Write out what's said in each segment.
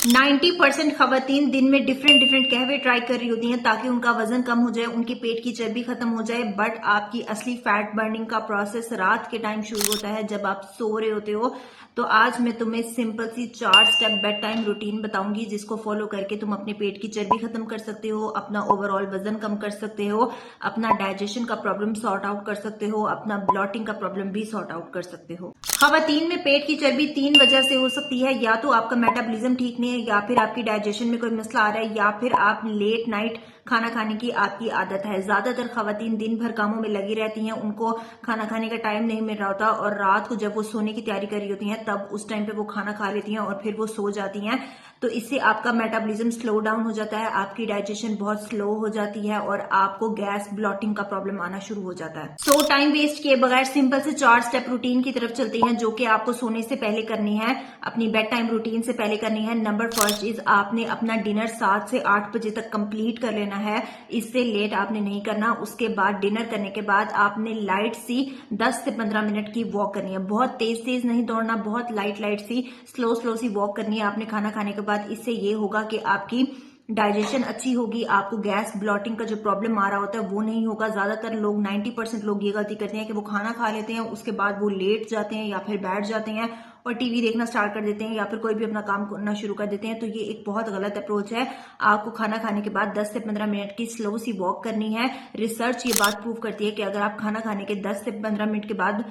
90% खवातीन दिन में डिफरेंट डिफरेंट कहवे ट्राई कर रही होती हैं ताकि उनका वजन कम हो जाए, उनके पेट की चर्बी खत्म हो जाए। बट आपकी असली फैट बर्निंग का प्रोसेस रात के टाइम शुरू होता है जब आप सो रहे होते हो। तो आज मैं तुम्हें सिंपल सी 4 स्टेप बेड टाइम रूटीन बताऊंगी जिसको फॉलो करके तुम अपने पेट की चर्बी खत्म कर सकते हो, अपना ओवरऑल वजन कम कर सकते हो, अपना डाइजेशन का प्रॉब्लम सॉर्ट आउट कर सकते हो, अपना ब्लॉटिंग का प्रॉब्लम भी सॉर्ट आउट कर सकते हो। खवातीन में पेट की चर्बी 3 वजह से हो सकती है, या तो आपका मेटाबॉलिज्म ठीक नहीं है, या फिर आपकी डाइजेशन में कोई मसला आ रहा है, या फिर आप लेट नाइट खाना खाने की आपकी आदत है। ज्यादातर खवातीन दिन भर कामों में लगी रहती हैं, उनको खाना खाने का टाइम नहीं मिल रहा होता और रात को जब वो सोने की तैयारी कर रही होती हैं तब उस टाइम पे वो खाना खा लेती हैं और फिर वो सो जाती हैं। तो इससे आपका मेटाबॉलिज्म स्लो डाउन हो जाता है, आपकी डाइजेशन बहुत स्लो हो जाती है और आपको गैस ब्लॉटिंग का प्रॉब्लम आना शुरू हो जाता है। सो टाइम वेस्ट किए बगैर सिंपल से 4 स्टेप रूटीन की तरफ चलते हैं जो कि आपको सोने से पहले करनी है, अपनी बेड टाइम रूटीन से पहले करनी है। नंबर फर्स्ट इज आपने अपना डिनर 7 से 8 बजे तक कंप्लीट कर लेना है, इससे लेट आपने नहीं करना। उसके बाद डिनर करने के बाद आपने लाइट सी 10 से 15 मिनट की वॉक करनी है, बहुत तेज तेज नहीं दौड़ना, बहुत लाइट लाइट सी स्लो स्लो सी वॉक करनी है आपने खाना खाने के बाद। इससे ये होगा कि आपकी डाइजेशन अच्छी होगी, आपको गैस ब्लॉटिंग का जो प्रॉब्लम आ रहा होता है वो नहीं होगा। ज्यादातर लोग 90% लोग ये गलती करते हैं कि वो खाना खा लेते हैं, उसके बाद वो लेट जाते हैं या फिर बैठ जाते हैं और टीवी देखना स्टार्ट कर देते हैं या फिर कोई भी अपना काम करना शुरू कर देते हैं। तो ये एक बहुत गलत अप्रोच है। आपको खाना खाने के बाद 10 से 15 मिनट की स्लो सी वॉक करनी है। रिसर्च ये बात प्रूव करती है कि अगर आप खाना खाने के 10 से 15 मिनट के बाद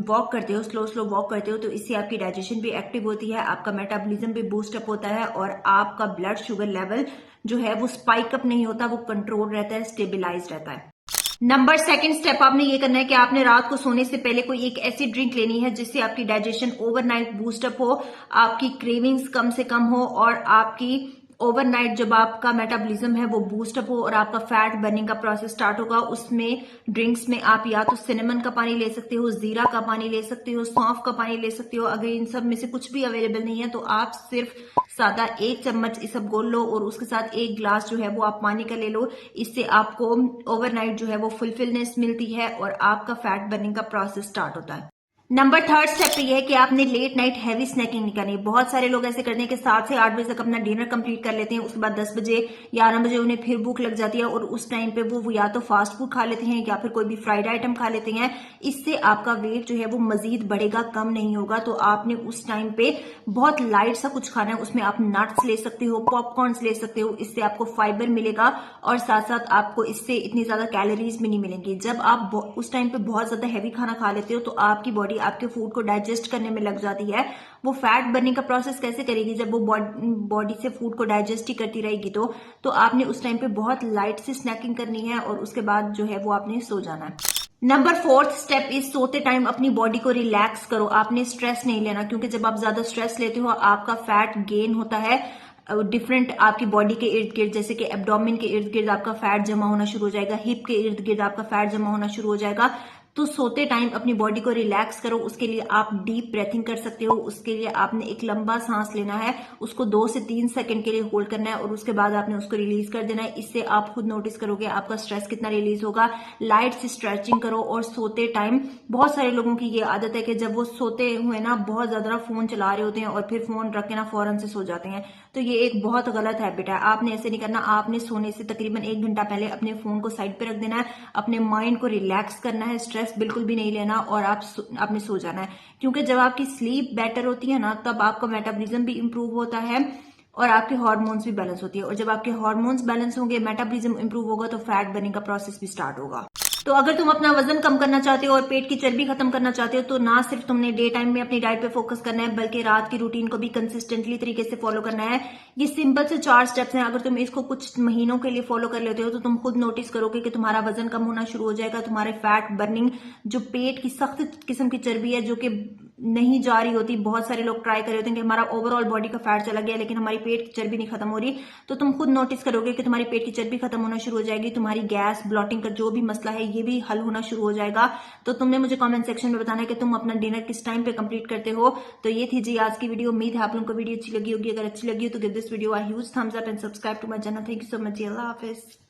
वॉक करते हो, स्लो स्लो वॉक करते हो, तो इससे आपकी डाइजेशन भी एक्टिव होती है, आपका मेटाबॉलिज्म भी बूस्ट अप होता है और आपका ब्लड शुगर लेवल जो है वो स्पाइक अप नहीं होता, वो कंट्रोल रहता है, स्टेबिलाईज रहता है। नंबर सेकंड स्टेप आपने ये करना है कि आपने रात को सोने से पहले कोई एक ऐसी ड्रिंक लेनी है जिससे आपकी डाइजेशन ओवरनाइट बूस्टअप हो, आपकी क्रेविंग्स कम से कम हो और आपकी ओवरनाइट जब आपका मेटाबॉलिज्म है वो बूस्टअप हो और आपका फैट बर्निंग का प्रोसेस स्टार्ट होगा। उसमें ड्रिंक्स में आप या तो सिनेमन का पानी ले सकते हो, जीरा का पानी ले सकते हो, सौंफ का पानी ले सकते हो। अगर इन सब में से कुछ भी अवेलेबल नहीं है तो आप सिर्फ सादा 1 चम्मच ये सब घोल लो और उसके साथ 1 ग्लास जो है वो आप पानी का ले लो। इससे आपको ओवरनाइट जो है वो फुलफिलनेस मिलती है और आपका फैट बर्निंग का प्रोसेस स्टार्ट होता है। नंबर थर्ड स्टेप ये है कि आपने लेट नाइट हैवी स्नैकिंग नहीं करनी। बहुत सारे लोग ऐसे करते हैं कि 7 से 8 बजे तक अपना डिनर कंप्लीट कर लेते हैं, उसके बाद 10 बजे 11 बजे उन्हें फिर भूख लग जाती है और उस टाइम पे वो या तो फास्ट फूड खा लेते हैं या फिर कोई भी फ्राइड आइटम खा लेते हैं। इससे आपका वेट जो है वो मजीद बढ़ेगा, कम नहीं होगा। तो आपने उस टाइम पे बहुत लाइट सा कुछ खाना है, उसमें आप नट्स ले सकते हो, पॉपकॉर्न्स ले सकते हो, इससे आपको फाइबर मिलेगा और साथ साथ आपको इससे इतनी ज्यादा कैलोरीज भी नहीं मिलेंगी। जब आप उस टाइम पे बहुत ज्यादा हैवी खाना खा लेते हो तो आपकी बॉडी आपके फूड को डाइजेस्ट करने में लग जाती है। वो फैट बर्निंग का प्रोसेस कैसे करेगी जब वो बॉडी से फूड को डाइजेस्ट ही करती रहेगी। तो आपने उस टाइम पे बहुत लाइट सी स्नैकिंग करनी है और उसके बाद जो है वो आपने सो जाना है। नंबर फोर्थ स्टेप इज सोते टाइम अपनी बॉडी को रिलैक्स करो। आपने स्ट्रेस नहीं लेना, क्योंकि जब आप ज्यादा स्ट्रेस लेते हो आपका फैट गेन होता है डिफरेंट आपकी बॉडी के इर्द गिर्द, जैसे कि एब्डोमेन के इर्द गिर्द आपका फैट जमा होना शुरू हो जाएगा, हिप के इर्द गिर्द आपका फैट जमा होना शुरू हो जाएगा। तो सोते टाइम अपनी बॉडी को रिलैक्स करो। उसके लिए आप डीप ब्रेथिंग कर सकते हो। उसके लिए आपने एक लंबा सांस लेना है, उसको 2 से 3 सेकंड के लिए होल्ड करना है और उसके बाद आपने उसको रिलीज कर देना है। इससे आप खुद नोटिस करोगे आपका स्ट्रेस कितना रिलीज होगा। लाइट सी स्ट्रेचिंग करो और सोते टाइम बहुत सारे लोगों की ये आदत है कि जब वो सोते हुए ना बहुत ज्यादा फोन चला रहे होते हैं और फिर फोन रख के ना फौरन से सो जाते हैं। तो ये एक बहुत गलत हैबिट है, आपने ऐसे नहीं करना। आपने सोने से तकरीबन 1 घंटा पहले अपने फोन को साइड पे रख देना है, अपने माइंड को रिलैक्स करना है, स्ट्रेस बिल्कुल भी नहीं लेना और आपने सो जाना है। क्योंकि जब आपकी स्लीप बेटर होती है ना तब आपका मेटाबॉलिज्म भी इंप्रूव होता है और आपके हार्मोन्स भी बैलेंस होती है और जब आपके हार्मोन्स बैलेंस होंगे, मेटाबॉलिज्म इंप्रूव होगा तो फैट बर्निंग का प्रोसेस भी स्टार्ट होगा। तो अगर तुम अपना वजन कम करना चाहते हो और पेट की चर्बी खत्म करना चाहते हो तो ना सिर्फ तुमने डे टाइम में अपनी डाइट पे फोकस करना है बल्कि रात की रूटीन को भी कंसिस्टेंटली तरीके से फॉलो करना है। ये सिंपल से 4 स्टेप्स हैं, अगर तुम इसको कुछ महीनों के लिए फॉलो कर लेते हो तो तुम खुद नोटिस करोगे कि तुम्हारा वजन कम होना शुरू हो जाएगा। तुम्हारे फैट बर्निंग जो पेट की सख्त किस्म की चर्बी है जो कि नहीं जा रही होती, बहुत सारे लोग ट्राई कर रहे होते हैं कि हमारा ओवरऑल बॉडी का फैट चला गया लेकिन हमारी पेट की चर्बी नहीं खत्म हो रही, तो तुम खुद नोटिस करोगे कि तुम्हारी पेट की चर्बी खत्म होना शुरू हो जाएगी। तुम्हारी गैस ब्लॉटिंग का जो भी मसला है ये भी हल होना शुरू हो जाएगा। तो तुमने मुझे कमेंट सेक्शन में बताना है कि तुम अपना डिनर किस टाइम पे कंप्लीट करते हो। तो ये थी जी आज की वीडियो। उम्मीद है आप लोगों को वीडियो अच्छी लगी होगी। अगर अच्छी लगी हो तो give this video a huge thumbs up and subscribe to my channel. Thank you so much. अल्लाह हाफिज।